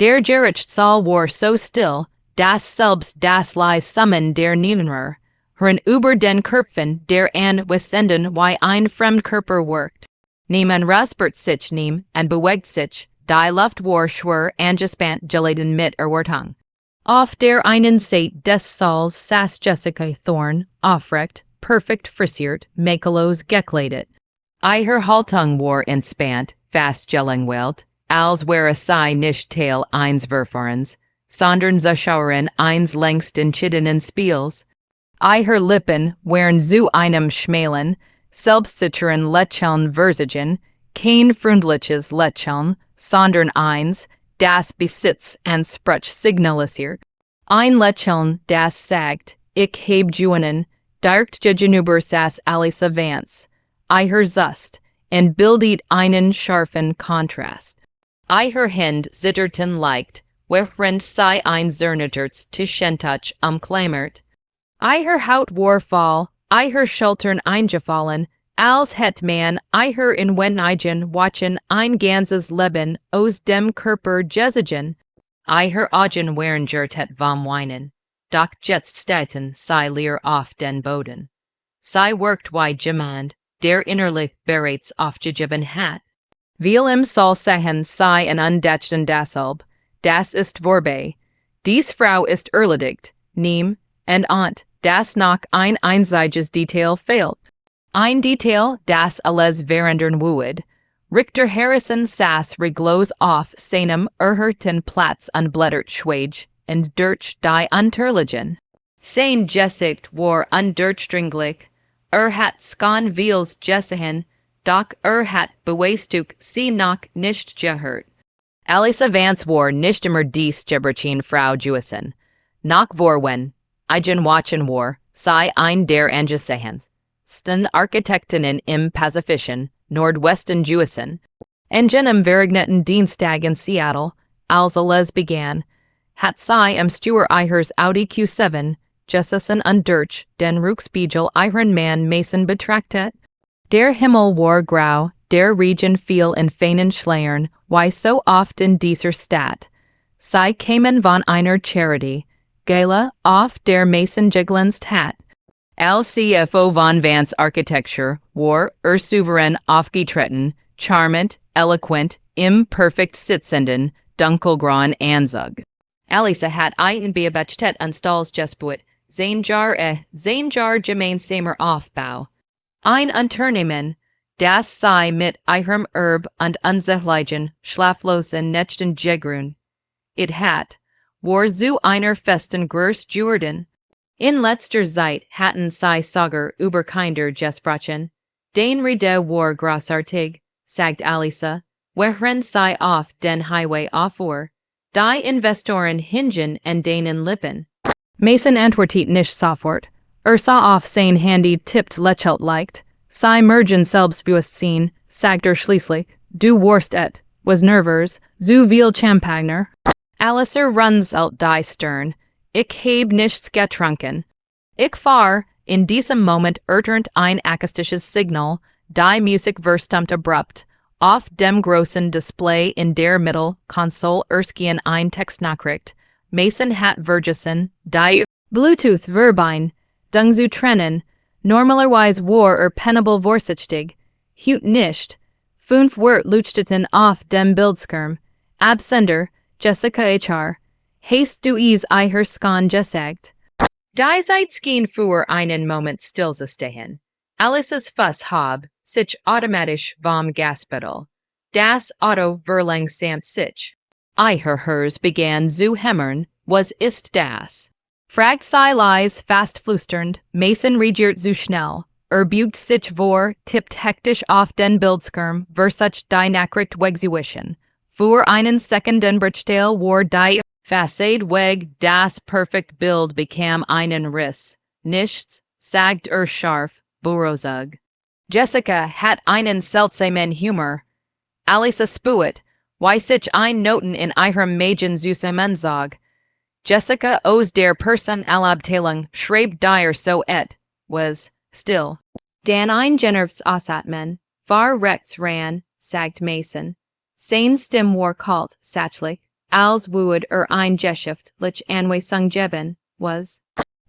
Der Gerichtssaal war so still, das selbst das Leis summen der Niemmer, hören über den Köpfen der an Wissenden wie ein Fremdkörper workt. Niemand raspert sich niem and bewegt sich, die Luft war schwer angespannt geladen mit Erwartung. Auf der einen Seite des Saals saß Jessica Thorne, aufrecht, perfekt frisiert, makellos gekleidet. Ihre Haltung war entspannt, fast gelangweilt, als wäre sie nicht Teil eines Verfahrens, sondern Zuschauerin eines längst entschiedenen Spiels. Ihre Lippen waren zu einem schmalen, selbstsicheren Lächeln versagen, kein freundliches Lächeln, sondern eins, das Besitz und Sprach signalisiert. Ein Lächeln, das sagt, ich heb Juenen, direkt gegenüber saß Alisa Vance. Ihre Zust, und bildet einen scharfen Kontrast. Ihre Hände zitterten leicht, während sie ein zerknittertes Tischentuch umklammert. Ihre Haut war fahl, ihre Schultern eingefallen, als hätte man ihre in wenigen Wochen ein ganzes Leben aus dem Körper gezogen. Ihre Augen waren gertet vom Weinen, doch jetzt standen sie leer auf den Boden. Sie wirkt wie jemand, der innerlich bereits aufgegeben hat. Viel im Saal sehen sie en undachten dasselb, das ist vorbei. Dies Frau ist erledigt, nehm, und das noch ein einziges Detail fehlt. Ein Detail, das alles verändern würde. Richter Harrison saß reglos auf seinem erhöhten Platz unblättert schweig und durch die Unterliegen. Sein Gesicht war undurchdringlich. Hat skan Wils gesehen, doch hat beweistuk sie noch nicht gehört. Alisa Vance war nicht immer dies Geberchin Frau Jewison. Noch vorwen, eigen Watchen war, sei ein der angesehens. Sten Architektinnen im Pazifischen, Nordwesten Jewison. En jenem verregneten Dienstag in Seattle, als alles begann, hat sei im Stuer ihres Audi Q7, Jessison und durch den Rückspiegel ihren Mann Mason betrachtet. Der Himmel war grau, der Regen fiel in feinen Schleiern, wie so oft in dieser Stadt. Sie kamen von einer Charity, Gala auf der Mason geglänzt hat. Als CFO von Vance Architecture war souverän aufgetreten, charmant, eloquent, imperfekt sitzenden, dunkelgrauen Anzug. Alisa hat ein beabachtet und stolz gespuet, sein Jar gemeinsamer Aufbau. Ein Unternehmen, das sei mit ihrem und unsichtlichen, schlaflosen Nächten gegrün. War zu einer festen Größe in letzter Zeit hatten sie sogar über Kinder gesprochen. Den Rede war großartig, sagt Alisa, während sie auf den Highway auffuhr. Die Investoren hingen an denen Lippen. Mason antwortet nicht sofort. Sah auf sein Handy tippt lächelt leicht. Sie mergen Selbstbewusstsein, sagt schließlich, du warst was nervös, zu viel Champagner. Alisa runzelt die Stirn. Ich heb nichts getrunken. Ich fahr, in diesem Moment ertönt ein akustisches Signal, die Musik verstummt abrupt. Auf dem großen Display in der Mittelkonsole erschien ein Textnachricht. Mason hat vergessen, die Bluetooth-Verbindung zu trennen. Normalerweise war penibel vorsichtig. Hut nicht. 5 Wort leuchteten auf dem Bildschirm. Absender, Jessica HR. Hast du ihr skan gesagt? Die Zeit schien für einen Moment stillzustehen. Alisas Fuss hab sich automatisch vom Gaspedal. Das Auto verlangsamt sich. Hers begann zu hämmern, was ist das? Fragt sie leise, fast flüsternd, Mason regiert zu schnell. Bügt sich vor, tippt hektisch auf den Bildschirm, versucht die Nachricht wegzuwischen. Für einen Sekundenbruchteil war die Fassade weg, das perfekt Bild bekam einen Riss. Nichts, sagt scharf, burrosig. Jessica hat einen seltsamen Humor. Alisa spuet, wie sich ein Noten in ihrem Mägen zusammenzog. Jessica aus der Personalabteilung schreibt dir so was, still. Dan ein genervs Ausatmen, far rechts ran, sagt Mason. Sein Stimme war kalt, sachlich, als woed ein Geschichte, lich anwe sung geben, was.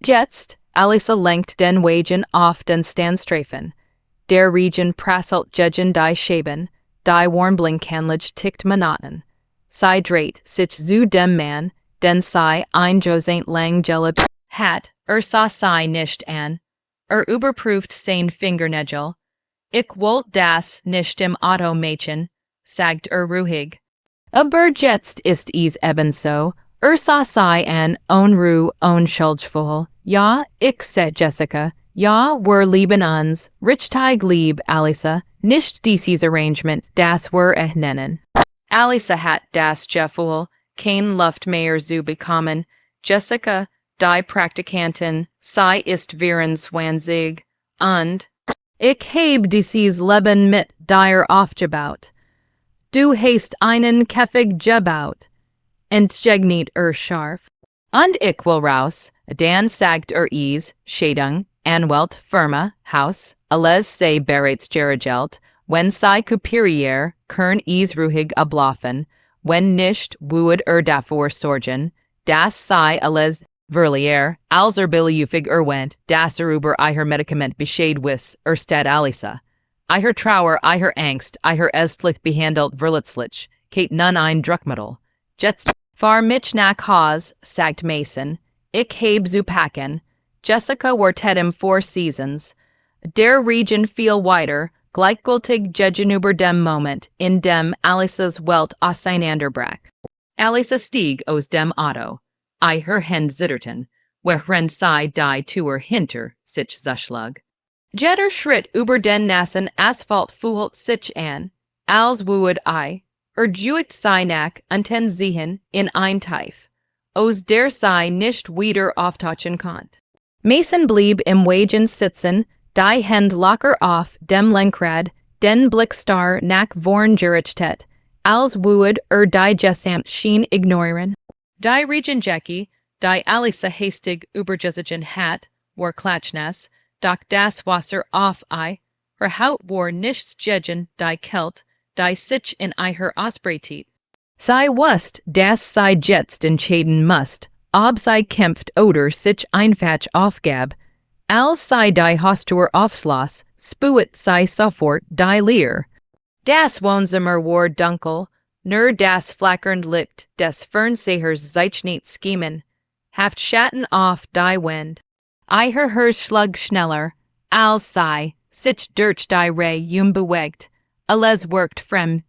Jetzt, Alisa lenkt den Wagen auf den Standstreifen. Der Region prasselt Judgen die Scheben, die Warnblinkhandlich tickt monoton. Sei dreit sich zu dem Mann, den sei ein Josaint lang gelb hat, sa sei nicht an, überprüft sein Fingernägel. Ich wollt das nicht im Auto machen, sagt ruhig. Aber jetzt ist es ebenso, sa sei an onru unschuldvoll. Ja, ich seh Jessica, ja, wir lieben uns, richtig lieb, Alisa, nicht dieses Arrangement, das wir nennen. Alisa hat das Gefühl, kein Luft mehr zu bekommen. Jessica, die Praktikantin, sie ist 24 und ich heb dieses Leben mit dir aufgebaut. Du hast einen Käfig gebaut. Entgegnet scharf. Und ich will raus, dann sagt is, Schädung, Anwalt, Firma, Haus, alles sei bereits geregelt, wenn sei Superior, kern is ruhig ablaufen, wenn nicht would davor sorgen, das sei alles verlier, als billigufig went, das über ihr Medikament Bescheid wiss, stad Alisa. Ihr Trauer, ihr Angst, ihr estlich behandelt verletzlich, Kate nun ein Druckmittel. Jetzt far mich nach Haus, sagt Mason, ich heb zu packen. Jessica wortet im 4 Seasons. Der Region viel weiter, gleichgültig gegenüber dem Moment, in dem Alisas Welt auseinanderbrach. Alisa stieg aus dem Auto. Ihr Hände zitterten, während sie die Tür hinter sich zuschlug. Jeder Schritt über den nassen Asphalt fühlt sich an, als would juigt sie nach unten sehen in ein Tief, aus der sie nicht wieder auftauchen konnt. Mason blieb im Wagen sitzen, die Hände locker auf dem Lenkrad, den Blick starr nach vorn gerichtet, als would die gesamt schien ignorieren. Die Region Jackie, die Alisa hastig übergesigen hat, war klatschnass, doch das Wasser auf her Haut war nichts gegen die Kälte, die sich in ihr ausbreitet. Sie wusst, dass sie jetzt entscheiden musst, ob sie kämpft oder sich einfach aufgab. Als sie die Haustür aufschloss, spuet sie sofort die Leer. Das Wohnzimmer war dunkel, nur das flackernd Licht des Fernsehers sich nicht schemen, haft Schatten auf die Wind. Ihr Herz schlug schneller, als sie sich durch die Reihe bewegt. Alles wirkt fremd,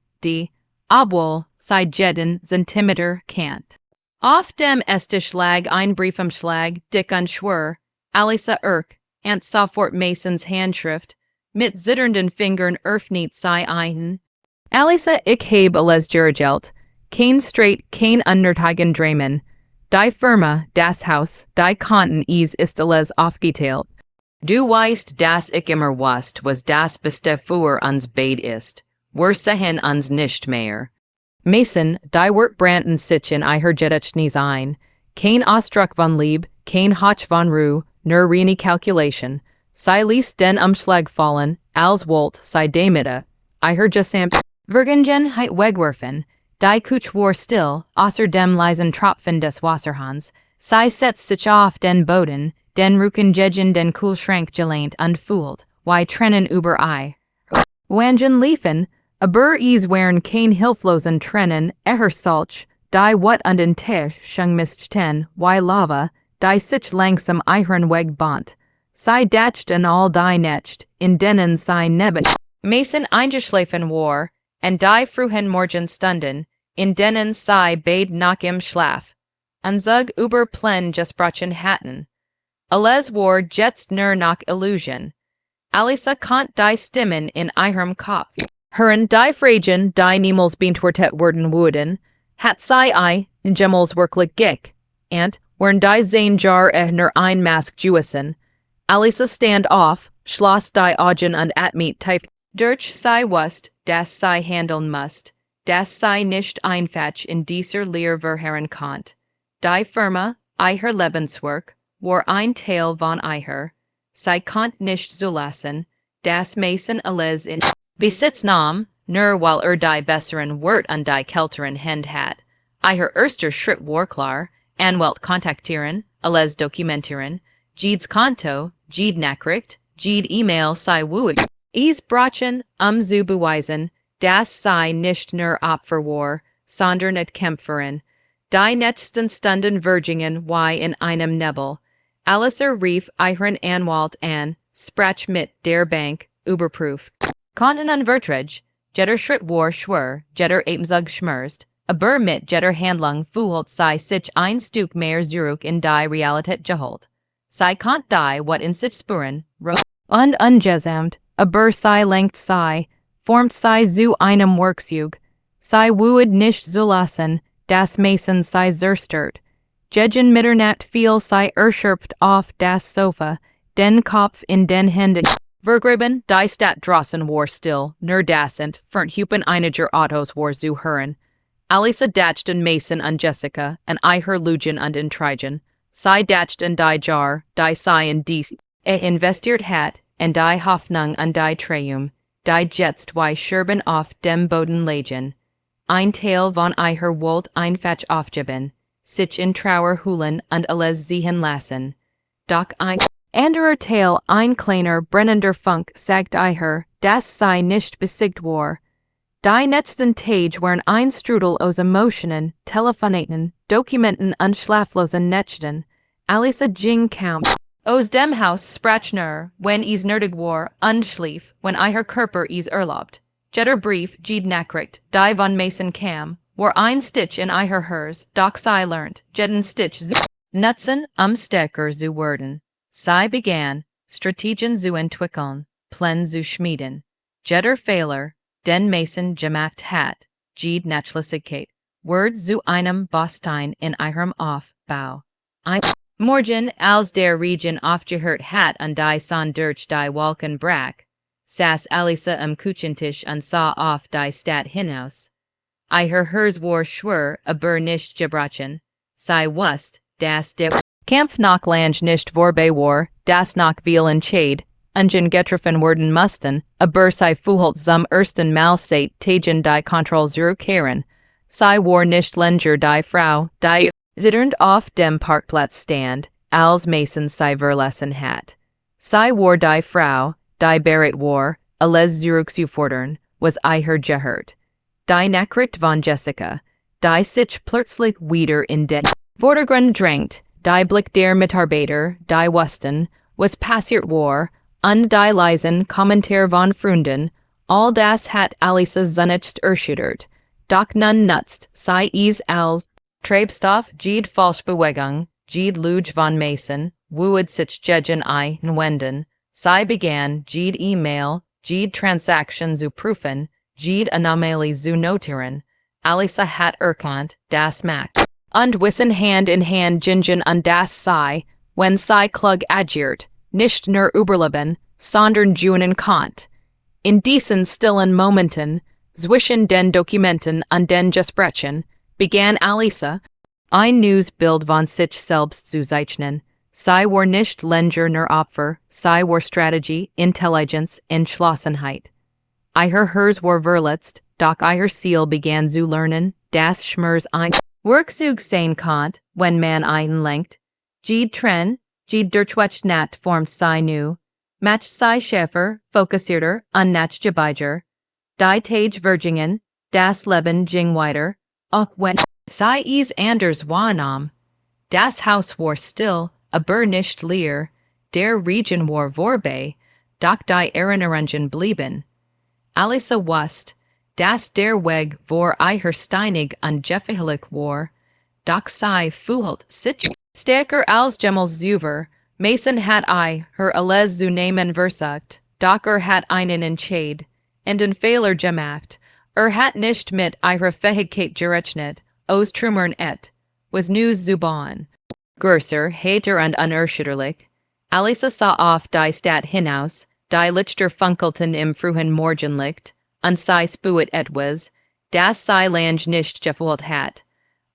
obwohl sie jeden Zentimeter kennt. Auf dem Esstisch lag ein Briefumschlag, dick und schwer, Alisa und sofort Masons Handschrift, mit zitternden Fingern öffnet sie ein. Alisa, ich heb alles geregelt, kein Streit, kein Untertagen Dramen. Die Firma, das Haus, die Konten ist alles aufgeteilt. Du weißt, dass ich immer wusst, was das Beste für uns beid ist. Wir sehen uns nicht mehr. Mason, die wird branden sich in ihr Gedächtnis ein. Kein Ausdruck von Lieb, kein Hotch von Ruhe, nur reine Calculation. Sie ließ den Umschlag fallen, als wollt sie damit ihr gesamt Vergangenheit wegwerfen. Die Kutsch war still, außer dem leisen Tropfen des Wasserhahns. Sie setzt sich auf den Boden, den Rücken gegen den Kühlschrank gelehnt und fühlt, wie Tränen über Wangen liefen, aber es waren kein hilflosen Tränen, solch, die wat an den Tisch schon mischten, wie Lava, die sich langsam ihren Weg band. Sie dachten all die Nächte, in denen sie neben Mason eingeschlafen war, und die frühen Morgenstunden, in denen sie beid nach im Schlaf, und sich über Pläne gesprochen hatten. Alles war jetzt nur noch Illusion. Alisa konnt die Stimmen in ihrem Kopf hören, die Fragen, die niemals beantwortet werden würden, hat sie niemals wirklich gick, und während die sein jar nur ein Mask Jewison. Alisa stand auf, schloss die Augen und atmet tief. Durch sie wusst, dass sie handeln musst, dass sie nicht einfach in dieser Leer verharren konnt. Die Firma, ihr Lebenswerk, war ein Teil von ihr. Sie konnt nicht zulassen, dass Mason alles in Besitz nahm, nur weil die besseren Wort an die kälteren Hände hat. Iher erster Schritt war klar, anwelt kontaktieren, alles dokumentieren, Jeeds Konto, Jeed Nachricht, Jeed E-Mail sei wood. Is brachen, zu beweisen, das sei nicht nur Opfer war, sondern et Kämpferin. Die nächsten Stunden Vergingen wie in einem Nebel. Alicer rief ihren Anwalt an, sprach mit der Bank, überprüf. Konnten unverträge, jetter Schritt war schwer, jetter Ebenzug schmerzt, aber mit jetter Handlung fühlt sei sich ein Stück mehr zurück in die Realität geholt. Sei konnt die wat in sich spüren, und ungesamt, aber sei lenkt sei, formt sei zu einem Werkzeug, sei wued nicht zulassen, das Mason sei zerstört. Gegen Mitternacht fiel sei erschöpft auf das Sofa, den Kopf in den Händen. Vergraben, die Stadt draußen war still, nur dasent, fernhupen einiger Autos war zu hören. Alisa datchten Mason und Jessica, und Iher Lugen und Intrigen. Sei datchten die Jar, die seien dies, investiert hat, und die Hoffnung und die Triumph, die jetzt wie Scherben auf dem Boden lagen. Ein Teil von Iher wollt einfach aufgeben, sich in Trauer hüllen und alles sehen lassen. Doch ein anderer Teil, ein kleiner brennender Funk, sagt Iher, das sei nicht besiegt war. Die nächsten Tage waren ein Strudel aus Emotionen, Telefonaten, Dokumenten und schlaflosen Nächten. Alisa ging kaum aus dem Haus sprach nur, wenn is nötig war, und schlief, wenn Iher Körper is erlaubt. Jetter Brief, Jeed Nachricht, die von Mason kam, war ein Stitch in Iher Hers, doch sei lernt, jeden Stitch zu nutzen, Stecker zu werden. Sei begann, Strategien zu entwickeln, Pläne zu schmieden. Jetter Fehler, den Mason gemacht hat, Jeed Nachlässigkeit, Words zu einem Baustein in ihrem Aufbau. Morgen, als der Regen aufgehört hat und die Sonne durch die Wolken brach, saß Alisa am Küchentisch und sah auf die Stadt hinaus. Iher Hers war schwer, aber nicht gebrochen. Sei wusst, dass der Kampf noch lang nicht vorbei war, das noch vielen Schade, ungen getroffen werden mussten, aber sei fühlt zum ersten Mal seit Tagen die Kontrolle zurückkehren. Sei war nicht länger die Frau, die zitternd auf dem Parkplatz stand, als Mason sei verlassen hat. Sei war die Frau, die bereit war, alles zurückzufordern, was Iher gehört. Die Nachricht von Jessica, die sich plötzlich wieder in den Vordergrund drängt, die Blick der Mitarbeiter, die wussten, was passiert war, und die leisen Kommentar von Freunden, all das hat Alisa zunächst erschüttert. Doch nun nutzt sei is als Treibstoff Jeed Falschbewegung, Jeed Luge von Mason, wued sich gegen wenden, sei begann Jeed E-Mail, Jeed Transaktion zu prüfen, Jeed Anomalie zu notieren. Alisa hat erkannt, das macht. Und wissen Hand in Hand gingen und das sei, wenn sei klug agiert, nicht nur überleben, sondern junen kont. In diesen stillen Momenten, zwischen den Dokumenten und den Gesprächen, begann Alisa, ein neues Bild von sich selbst zu zeichnen. Sei war nicht länger nur Opfer, sei war Strategie, Intelligenz, Entschlossenheit. Iher Hers war verletzt, doch Iher Seele begann zu lernen, das Schmerz ein Werkzeug sein konnte, wenn man einlenkt. Jeed Tren, Jeed durchwetzt Nat formt sei nu, matcht sei Schäfer, fokussierter, und nachgebeiger. Die Tage Vergingen, das Leben ging weiter, auch wenn sei is anders wahrnahm. Das Haus war still, aber nicht leer, der Regen war vorbei, doch die Erinnerungen blieben. Alisa wusst, dass der Weg vor Iher steinig und gefährlich war, doch sei fühlt sich stärker als jemals zuvor. Mason hat her alles zu nehmen versucht, doch hat einen Entscheid, den Fehler gemacht. Hat nicht mit ihrer Fähigkeit gerechnet, aus Trümmern was nu zu bauen. Größer, heiter und unerschütterlich. Alisa sah auf die Stadt hinaus, die Lichter funkelten im frühen Morgenlicht, und sei spuet etwas, das sei lang nicht gefühlt hat.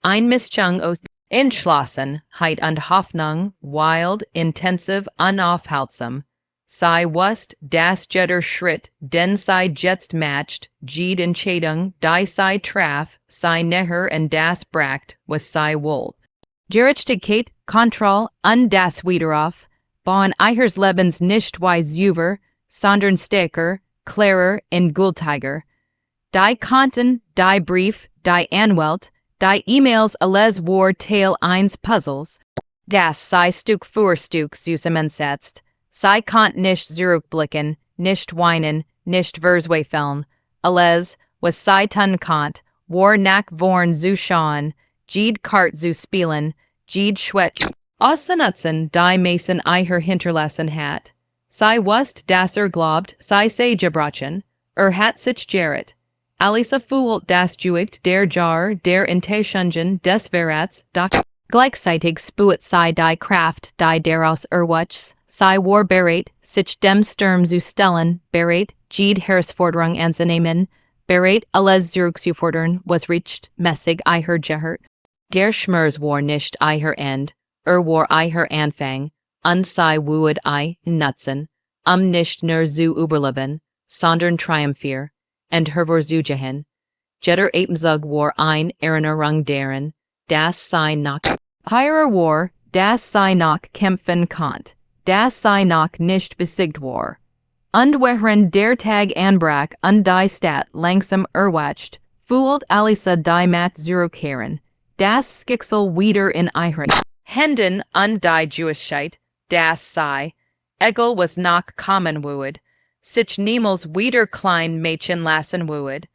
Ein Mischung aus Entschlossenheit und Hoffnung, wild, intensiv, unaufhaltsam. Sei wust, das jetter schritt, den sei jetzt matched, Jeed and Chadung, die sei traf, sei neher and das bracht, was sei wold. Gerechtigkeit, Kontroll, das Wiederauf, bauen Eichers Lebens nicht wise Juver, sondern stärker, klarer in Gultiger. Die Konten, die Brief, die Anwalt, die E-Mails alles war Teil eins Puzzles. Das sei Stück für Stück zusammensetzt. Sei konnt nicht zurückblicken, nicht weinen, nicht verzweifeln. Alles, was sei tun konnt, war nach vorn zu schauen, Jeed kart zu spielen, Jeed schwet. Aussenutzen die Mason Eicher hinterlassen hat. Sei wust das glaubt, sei gebrachen, hat sich Gerrit. Alisa fühlt das Juicht der Jar der Enttäuschungen des Verrats, doch gleichzeitig spürt sei die Kraft die daraus erwächst, sei war bereit, sich dem Sturm zu stellen, bereit, Jeed Herausforderung anzunehmen, bereit, alles zurückzufordern, was recht mäßig Eicher gehört. Der Schmerz war nicht Eicher End, war Eicher Anfang, sei wued nutzen, nicht nur zu überleben, sondern triumphier, and hervor zugehen. Jetter Apenzug war Erinnerung deren, das sei noch Heirer war, das sei noch kämpfen konnt, das sei noch nicht besiegt war. Und während der Tag anbrach und die Stadt langsam erwacht, fühlt Alisa die Macht zurückkehren, das Schicksal wieder in ihren Händen und die Jewigkeit, das sei, egal was noch kommen würde, sich niemals wieder klein Mädchen lassen würde.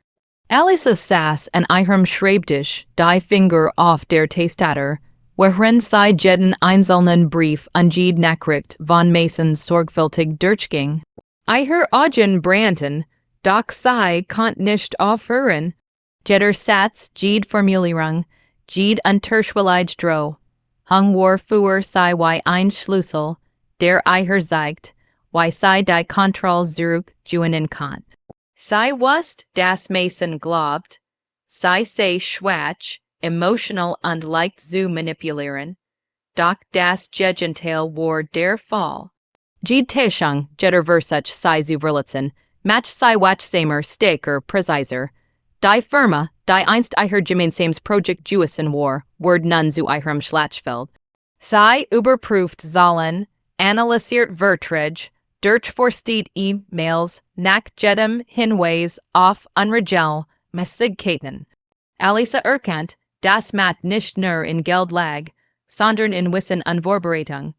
Alisa saß an ihrem Schreibtisch, die Finger auf der Tastatur, während sie jeden einzelnen Brief an Jeed Nachricht von Mason sorgfältig durchging. Ihre Augen brannten, doch sie konnte nicht aufhören. Jeder Satz, Jeed Formulierung, Jeed unterschwellig droh. Hung war für sie wie ein Schlüssel, der ihr zeigt, wie sie die Kontrolle zurückgewinnen kann. Sie wusste, dass Mason glaubt, sie sei schwach, emotional und leicht zu manipulieren, doch das Gegenteil war der Fall. Die Täuschung, jeder Versuch sei zu verletzen, match sei wachsamer, stärker, präziser. Die Firma, die einst ihr gemeinsames Projekt Jewison war, wurde nun zu ihrem Schlachfeld. Sie überprüft sollen, analysiert Verträge, durchforstet E-Mails, nach jedem Hinweis auf unregel Mäßigkeiten. Alisa erkannt, dass Matt nicht nur in Geld lag, sondern in Wissen und Vorbereitung.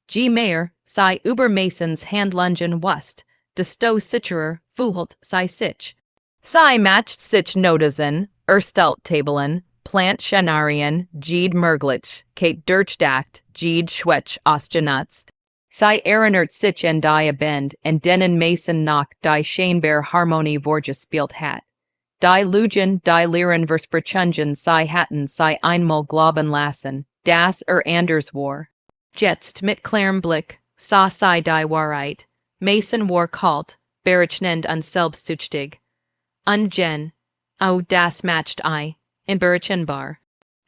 Je mehr sei über Masons Handlungen wusst, desto sicherer fühlt sie sich. Sie matcht sich Notizen, erstellt Tabellen, plant Szenarien, Jeed möglich, Kate durchdacht, Jeed schwach ausgenutzt. Sie erinnert sich an die Abend, an denen Mason noch die scheinbare Harmonie vorgespielt hat. Die Lügen, die Lehren versprechungen sie hatten sie einmal glauben lassen, dass anders war. Jetzt mit klarem Blick sah sie die Wahrheit. Mason war kalt, berechnend und selbstsüchtig. Und Jen, das matcht unberechenbar.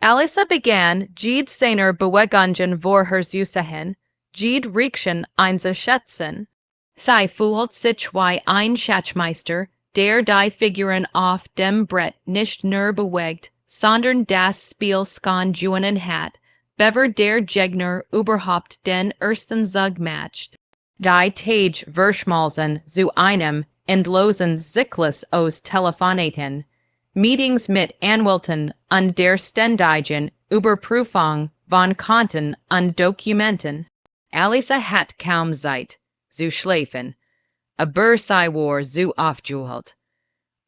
Alisa begann, Jeed seiner Bewegungen vorherzusagen, Jeed Reaktion einzuschätzen. Sie fühlt sich wie ein Schatzmeister, der die Figuren auf dem Brett nicht nur bewegt, sondern das Spiel gewinnen hat, bevor der Gegner überhaupt den ersten Zug matcht. Die Tage verschmalzen zu einem endlosen Zyklus aus Telefonaten, Meetings mit Anwälten und der ständigen Überprüfung von Konten und Dokumenten. Alisa hat kaum Zeit zu schlafen, aber sie war zu aufgewühlt,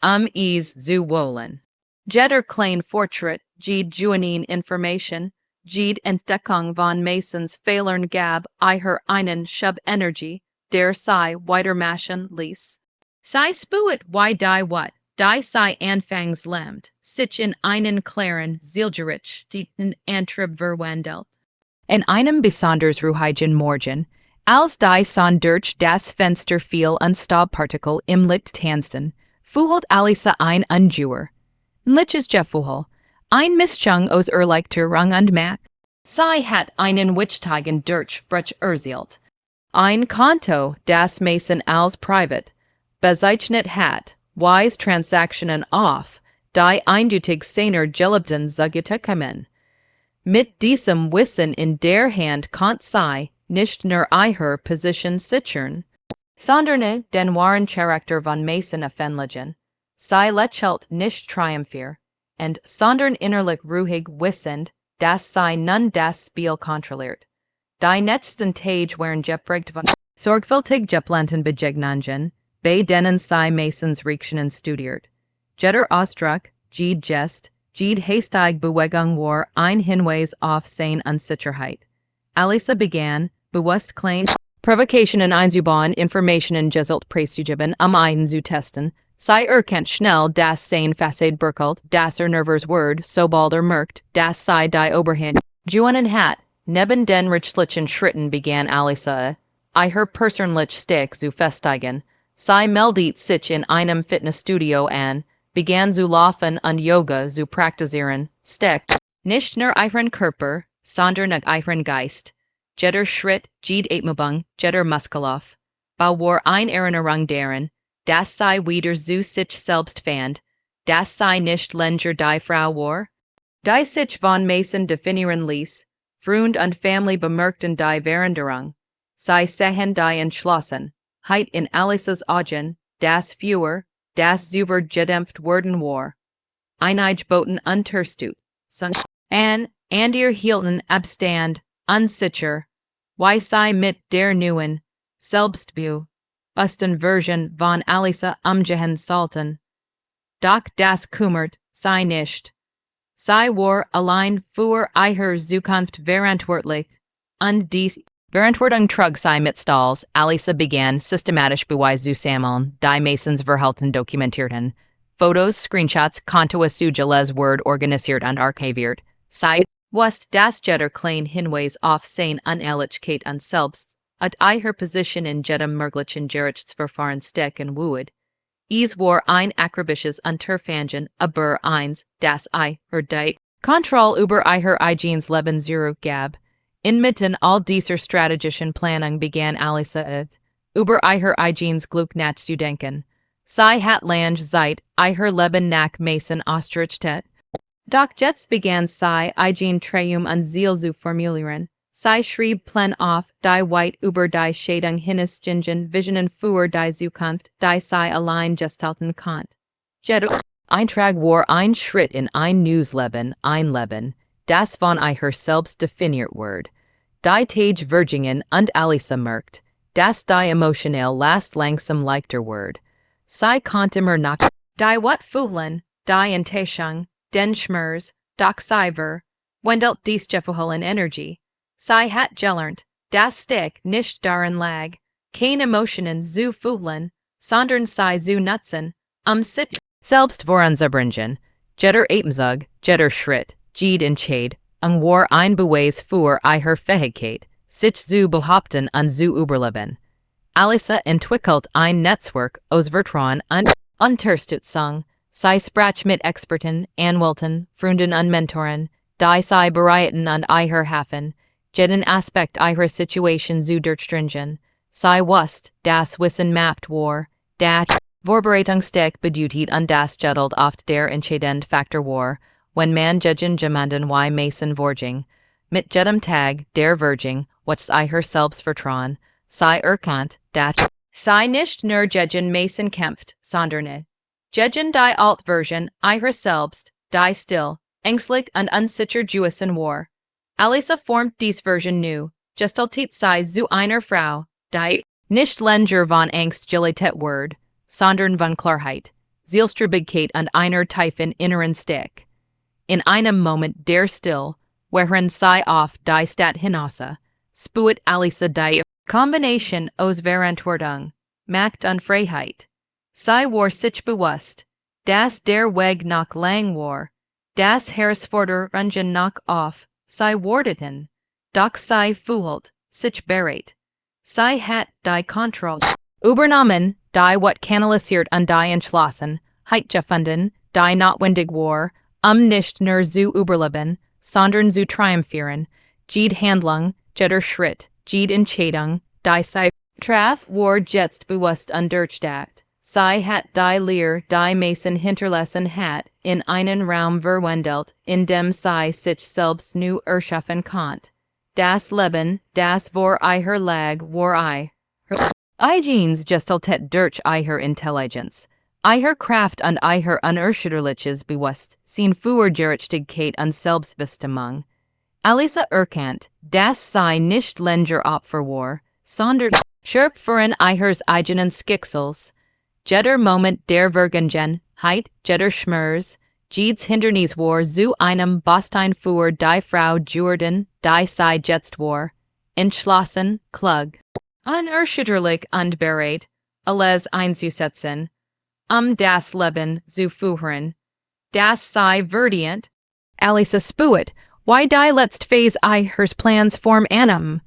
es zu wollen. Jeder kleine Fortschritt, Jeed gewinnen Information, Jeed Entdeckung von Masons Fehlern gab ihr einen Schub Energie, der sie weitermachen ließ. Sie spürt wie die Wat, die sie anfangs lähmt, sich in einen klaren, zielgerichteten Antrieb verwandelt. In einem besonders ruhigen Morgen, als die Sonne durch das Fenster fiel und Staubpartikel im Licht tanzten, fühlt Alisa ein Unruhe. Liches Gefühl, ein Mischung aus Erleichterung und Macht. Sie hat einen Wichtigen durch Brach erzielt. Ein Konto, das Mason als privat, bezeichnet hat, wise Transaktionen auf, die eindeutig seiner Geliebten zutage kommen. Mit diesem Wissen in der Hand konnte sie nicht nur ihre Position sichern, sondern den wahren Charakter von Mason offenlegen. Sie lächelte nicht triumphier, und sondern innerlich ruhig wissend, dass sie nun das Spiel kontrolliert. Die nächsten Tage waren geprägt von sorgfältig geplanten Begegnungen, bei denen sie Masons Reaktionen studiert. Jeder Ausdruck, jede Gest, jede hastige Bewegung war ein Hinweis auf seine Unsicherheit. Alisa begann, bewusst klein Provokationen einzubauen, Informationen gezielt preiszugeben, einen zu testen. Sie erkennt schnell, dass sein Facade bröckelt, dass nervös wird, sobald merkt, dass sie die Oberhand gewonnen hat. Neben den rechtlichen Schritten begann Alisa, ihr persönlich Stück zu festigen. Sie meldet sich in einem Fitnessstudio an, begann zu laufen und Yoga zu praktizieren, steckt nicht nur ihren Körper, sondern auch ihren Geist. Jeder Schritt, jede Atmung, jeder Muskelauf, war eine Erinnerung daran, dass sie wieder zu sich selbst fand, dass sie nicht länger die Frau war, die sich von Mason definieren ließ. Freund und Familie bemerkten die Veränderung. Sie sahen die Entschlossenheit in Alisas Augen, das Feuer, das über gedämpft worden war. Einige boten unterstützt, und ihr hielten Abstand, unsicher, wie sie mit der neuen Selbstbewussten Version von Alisa umgehen sollten. Doch das kümmert sie nicht. Sie war allein für ihre Zukunft verantwortlich, und dies Verantwortung trug sie mit Stolz. Alisa begann systematisch Beweise zu sammeln, die Masons Verhalten dokumentierten. Fotos, Screenshots, Konto zu Geles Word organisiert und archiviert. Sie wusste, dass jeder kleine Hinweis auf seine Unehrlichkeit und Selbst, und ihre Position in jedem möglichen Gerichtsverfahren stecken würde. Es war ein akribisches Unterfangen, aber eins, das ihr die Kontrolle über ihr eigenes Leben zurückgab. Inmitten all dieser strategischen Planung begann Alisa über ihr eigenes Glück nachzudenken. Sie hat lange Zeit ihr Leben nach Mason ausgerichtet. Doch jetzt begann sie eigen Traum und Ziel zu formulieren. Sie schrieb Pläne auf, die weit über die Schädung hinausgingen, Visionen für die Zukunft, die sie allein gestalten konnte. Jeder Eintrag war ein Schritt in ein neues Leben, ein Leben, das von ihr selbst definiert wird. Die Tage vergingen und Alisa merkt, dass die emotionelle Last langsam leichter wird. Sie konnte immer noch die wat fühlen, die Enttäuschung, den Schmerz, doch sie wendelt dies gefühlen Energie. Sie hat gelernt, dass Stück nicht darin lag, keine Emotionen zu fühlen, sondern sie zu nutzen, sich selbst voranzubringen. Jeder Atemzug, jeder Schritt, jede Entscheid, war ein Beweis für ihre Fähigkeit, sich zu behaupten und zu überleben. Alisa entwickelt ein Netzwerk aus Vertrauen und Unterstützung. Sie sprach mit Experten, Anwälten, Freunden und Mentoren, die sie bereiten und ihr helfen, jeden Aspekt ihrer Situation zu durchdringen. Sie wusste, das Wissen macht war, das Vorbereitungsstück bedeutet und das Geduld oft der entscheidende Faktor war, wenn man gegen jemanden wie Mason vorging. Mit jedem Tag der Verging, was ihr Selbstvertrauen, sie erkannt, dass sie nicht nur gegen Mason kämpft, sondern gegen die Altversion ihrer selbst, die still, ängstlich und unsicher gewesen war. Alisa formt dies Version nu, gestaltet sie zu einer Frau, die nicht länger von Angst geleitet wird, sondern von Klarheit, Zielstrebigkeit und einer tiefen inneren Stück. In einem Moment der Still, während sie auf die Stadt hinaus, spürt Alisa die Kombination aus Verantwortung, Macht und Freiheit. Sie war sich bewusst, dass der Weg noch lang war, dass Herausforderungen noch auf sie warteten, doch sie fühlt sich bereit. Sie hat die Kontrolle übernommen, die wat kanalisiert und die Entschlossenheit gefunden, die notwendig war, nicht nur zu überleben, sondern zu triumphieren. Jede Handlung, jeder Schritt, jede Entscheidung, die sei traf war jetst bewusst undurchdacht. Sei hat die Leer, die Mason hinterlassen hat, in einen Raum verwandelt, in dem sei sich selbst nu erschaffen kant. Das Leben, das vor ihr lag, war Eigenes gestaltet durch ihr Intelligenz. Ihr Kraft und ihr unerschütterliches Bewusst, sin für Gerechtigkeit und Selbstbestimmung. Alisa erkannt, das sei nicht länger Opfer war, sondern Schirp führen ihres eigenen Schicksals. Jeder Moment der Vergangenheit, jeder Schmerz, jedes Hindernis war zu einem Bastien für die Frau Jordan, die sei jetzt war. Entschlossen, klug. Unerschütterlich und bereit, alles einzusetzen. Das Leben zu führen. Das sei verdient. Alisa spuet, why die letzt phase ihres Plans form einem.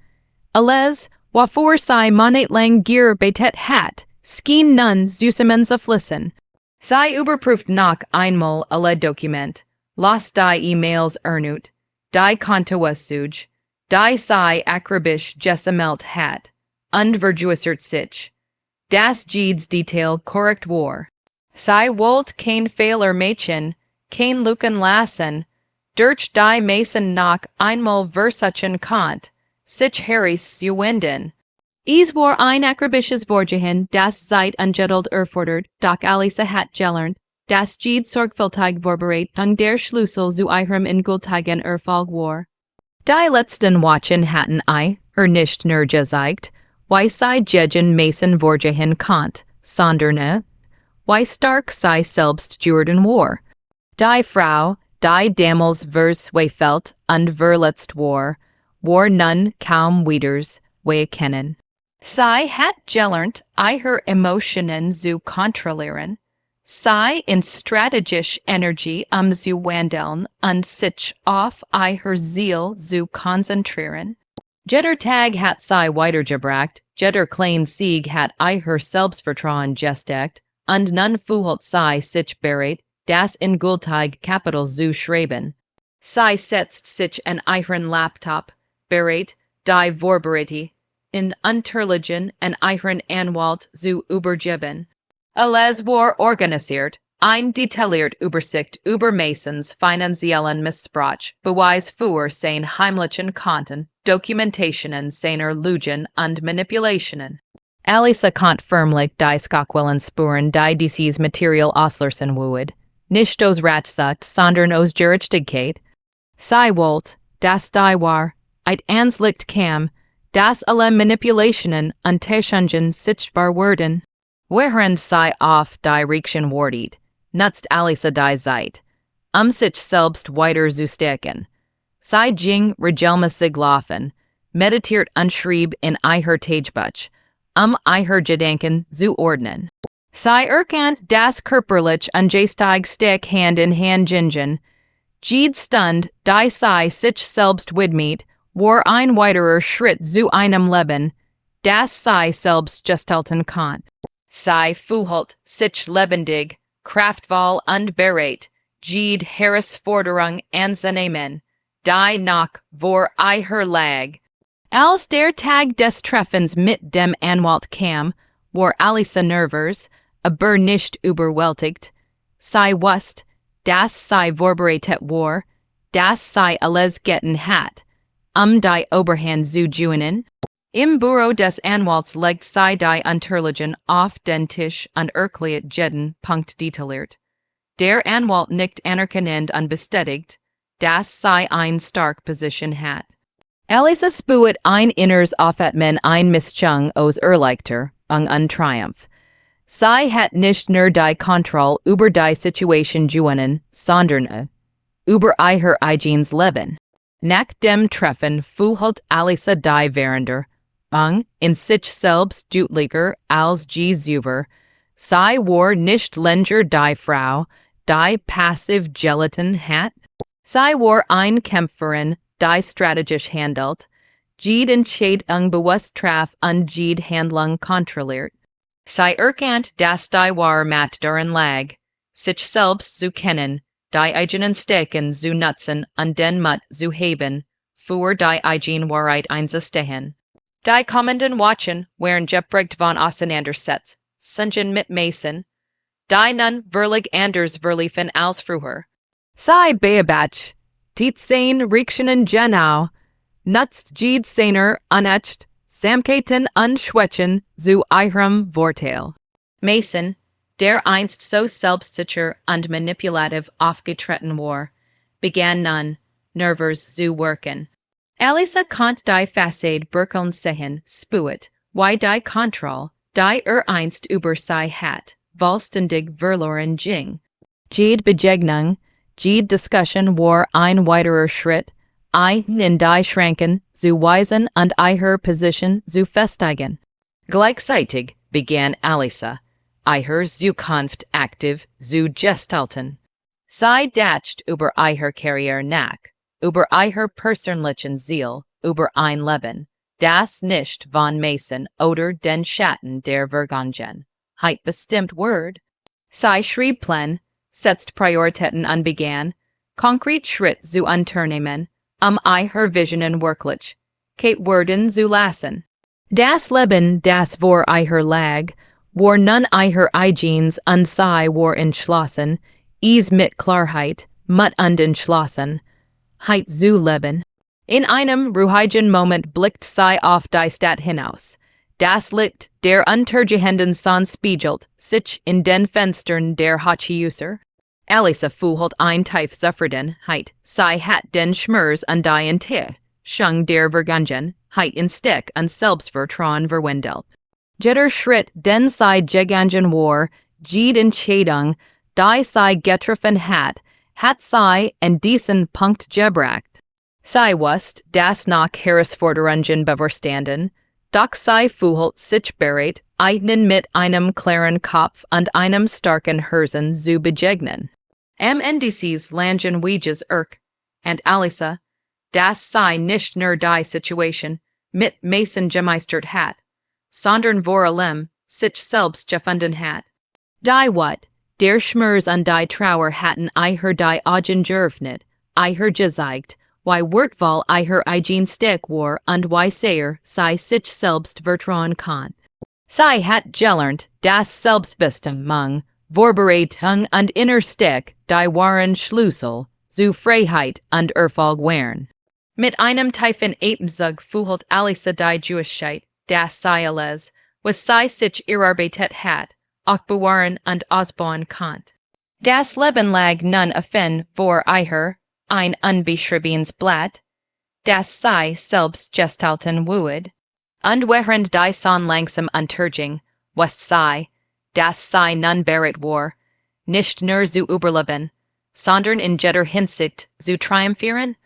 Alles, wofür sei monet lang gier betet hat, skien nun zusammen zerflissen. Sei überprüft noch einmal alle Dokument, las die E-Mails ernut, die Kontoauszüge, die sei akribisch gesammelt hat, und vergewisert sich. Das jedes Detail korrekt war. Sei wollt kein Fehler machen, kein Lücken lassen, durch die Mason noch einmal versuchen konnt, sich herauszuwenden. Es war ein akribisches Vorgehen, das seit ungettelt erfordert, doch Alisa hat gelernt, das jedes sorgfältig vorbereit und der Schlüssel zu ihrem endgültigen Erfolg war. Die letzten Wochen hatten nicht nur gezeigt, wie sei gegen Mason vorgehen konnt, sondern wie stark sei selbst Jordan war. Die Frau, die damals versweifelt und verletzt war nun kaum widers erkennen. Sei hat gelernt, ihre Emotionen zu kontrollieren. Sei in strategisch Energie zu wandeln und sich auf ihr Ziel zu konzentrieren. Jeder Tag hat sei weitergebracht, jeder kleinen Sieg hat ihr Selbstvertrauen gesteckt, und nun fühlt sei sich bereit, das endgültige Kapital zu schreiben. Sei setzt sich an ihren Laptop, bereit, die Vorbereitung in Unterliegen an ihren Anwalt zu übergeben. Alles war organisiert, ein detailliert Übersicht über Masons finanziellen Missbrauch, Beweis für sein heimlichen Konten, Dokumentationen seiner Lügen und Manipulationen. Alisa konnte förmlich die Skockwellen Spuren die dieses Material auslösen would, nicht aus Ratsucht, sondern aus Gerechtigkeit. Sei wollt, das die war, ans Licht kam, dass alle Manipulationen und Täuschungen sichtbar wurden. Während sei auf die Reaktion wartet, nutzt Alisa die Zeit, sich selbst weiter zu stärken. Sei ging regelmäßig laufen, meditiert und schrieb in ihr Tagebuch, ihr Gedanken zu ordnen. Sei erkannt das körperlich und geistig stark Hand in Hand gingen. Jede Stund, die sei sich selbst widmet, war ein weiterer Schritt zu einem Leben, das sei selbst gestalten kann. Sei fühlt sich lebendig, kraftvoll und bereit, jede Herausforderung anzunehmen, die noch vor ihr lag. Als der Tag des Treffens mit dem Anwalt kam, war Alisa nervös, aber nicht überwältigt. Sei wusste, dass sei vorbereitet war, dass sei alles getan hat, die Oberhand zu gewinnen. Im Büro des Anwalts legt sei die Unterlagen auf den Tisch und erklärt jeden Punkt detailliert. Der Anwalt nickt anerkennend und bestätigt, dass sei eine starke Position hat. Alisa spuet ein inners Aufatmen ein Mischung aus Erleichter und Triumph. Sei hat nicht nur die Kontrolle über die Situation gewonnen, sondern über ihr eigenes Leben. Nach dem Treffen fühlt Alisa die Währender, in sich selbst deutlicher als je zuvor. Sei war nicht länger die Frau, die passiv gelitten hat. Sei war ein Kämpferin, die strategisch handelt, jede Entscheidung bewusst traf und jede Handlung kontrolliert. Sei erkannt, dass die war matt darin lag, sich selbst zu kennen, die eigenen Stärken zu nutzen und den Mut zu heben, für die eigene Wahrheit einzustehen. Die kommenden Wochen während geprägt von Auseinandersetz, Sunjen mit Mason, die nun verlig anders verliefen als früher. Sei beabatch, diet sein Riechenen genau, nutzt jed seiner unecht, Samkeiten unschwächen zu ihrem Vorteil. Mason, der einst so selbstsicher und manipulativ aufgetreten war, begann nun, nervös zu wirken. Elisa konnte die Fassade Birkeln sehen, spuet, wie die Kontrolle, die einst über sie hat, vollständig verloren ging. Jede Begegnung, jede Diskussion war ein weiterer Schritt, in die Schranken zu weisen und ihre Position zu festigen. Gleichzeitig begann Elisa, ihre Zukunft aktiv zu gestalten. Sie dacht über ihre Karriere nach, über ihr persönlichen Ziel, über ein Leben, das nicht von Mason oder den Schatten der Vergangenheit bestimmt wird. Sie schrieb Pläne, setzte Prioritäten und begann, konkret Schritt zu unternehmen, ihre Visionen wirklich, werden zu lassen. Das Leben, das vor ihr lag, war nun ihre eigenes und sie war entschlossen, es mit Klarheit, und Entschlossenheit zu leben. In einem ruhigen Moment blickt sie auf die Stadt hinaus. Das Licht der untergehenden Sonne spiegelt sich in den Fenstern der Hochhäuser. Elisa fühlt ein tief Zufriedenheit, sie hat den Schmerz und die Enttäuschung der Vergangenheit in Stick und Selbstvertrauen verwandelt. Jeder Schritt, den sie gegangen war, jede Entscheidung, die sie getroffen hat sie in diesen Punkt gebracht. Sie wusste, dass noch Herausforderungen bevorstanden, doch sie fühlt sich bereit, ihnen mit einem klaren Kopf und einem starken Herzen zu begegnen. Am Ende dieses langen Weges und Elisa, dass sie nicht nur die Situation mit Mason gemeistert hat, sondern vor allem sich selbst gefunden hat. Die Wut, der Schmerz und die Trauer hatten ihr die Augen geöffnet, ihr gezeigt, wie wertvoll ihr eigen Stück war und wie sehr sie sich selbst vertrauen kann. Sie hat gelernt, dass Selbstbestimmung, Vorbereitung und Innerstück die wahren Schlüssel zu Freiheit und Erfolg wären. Mit einem tiefen Atemzug fühlt Elisa die Gewissheit, dass sie alles, was sie sich erarbeitet hat, auch bewahren und ausbauen kann. Das Leben lag nun offen vor ihr, ein unbeschriebenes Blatt, das sie selbst gestalten würde. Und während die Sonne langsam unterging, wusste sie, dass sie nun bereit war, nicht nur zu überleben, sondern in jeder Hinsicht zu triumphieren.